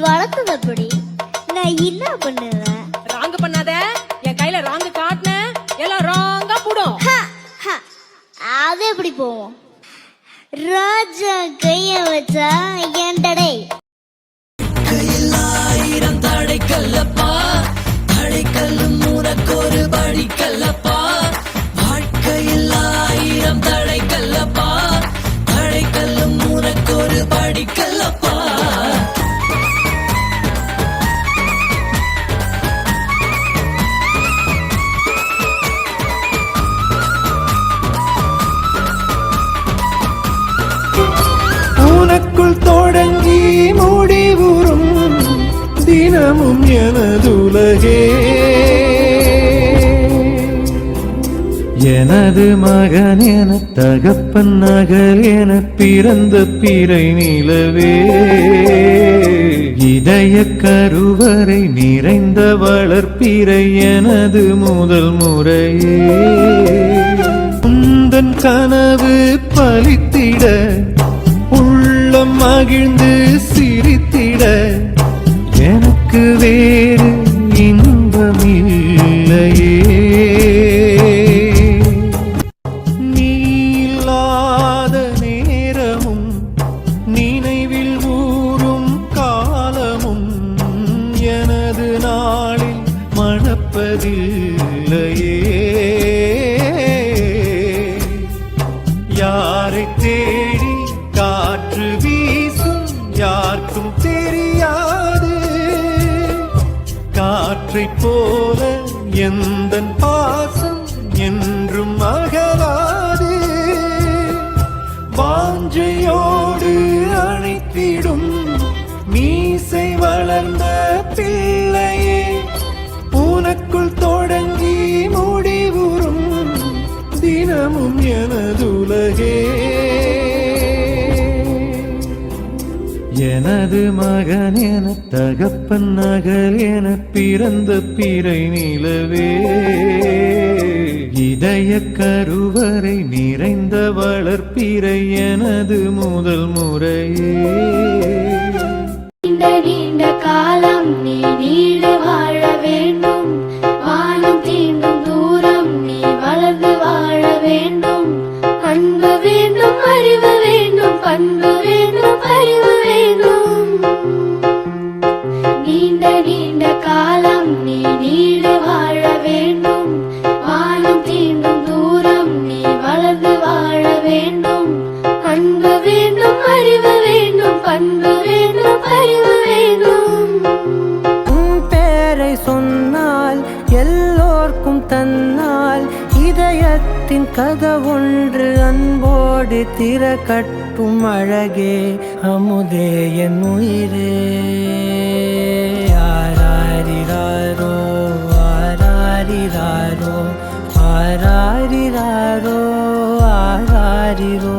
வளர்த்தது அப்படி நான் என்ன பண்ணுவேன்? ராங் பண்ணாத. என் கையில ராங் காட்டின எல்லாம் ராங்கா போடும். அது எப்படி போவோம்? ராஜா கைய வச்சா என் தடை கையில் 1000 தடைக்கல்லப்பா, தடைக்கல்லும் உனக்கொரு படிக்கல்லப்பா. வாழ்க்கையில் 1000 தடைக்கல்லப்பா, தடைக்கல்லும் உனக்கொரு படிக்கல்லப்பா. உனக்குள் தொடங்கி முடிவுறும் தினமும் எனதுலகே. எனது மகன் என தகப்பன் நகல் என பிறந்த பிறை நிலவே. இதய கருவறை நிறைந்த வளர்ப்பிறை எனது முதல் முறையே. உந்தன் கனவு பலித்திட உள்ளம் மகிழ்ந்து சிரித்திட எனக்கு வேறு இன்பமில்லையே. நீ இல்லாத நேரமும் நினைவில் ஊறும் காலமும் எனது நாளில் மணப்பதில்லையே. யாரை தேடி காற்று வீசும் யாருக்கும் தெரியாது. காற்றைப் போல எந்தன் பாசம் என்றும் அகலாது. வாஞ்சையோடு அணைத்திடும் மீசை வளர்ந்த பிள்ளையே. உனக்குள் தொடங்கி முடிவுறும் தினமும் எனதுலகே. எனது மகன் என தகப்பன் நகல் என பிறந்த பிறை நிலவே. இதய கருவறை நிறைந்த வளர்ப்பிறை எனது முதல் முறையே. நீண்ட காலம் நீ நீடு வாழ வேண்டும். வானம் தீண்டும் தூரம் நீ வளர்ந்து வாழ வேண்டும். அன்பு வேண்டும், அறிவு வேண்டும், பண்பு வேண்டும், அறிவு வேண்டும். நீண்ட காலம் நீ நீடு வாழ வேண்டும். வானம் தீண்டும் தூரம் நீ வளர்ந்து வாழ வேண்டும். அன்பு வேண்டும், அறிவு வேண்டும், பண்பு வேண்டும், அறிவு வேண்டும். உன் பேரை சொன்னால் எல்லோர்க்கும் தன்னால் இதயத்தின் கதவொன்று அன்போடு திறக்கட்டும் அழகே அமுதே என் உயிரே. ஆராரிராரோ ஆராரிராரோ ஆராரிராரோ ஆராரிரோ.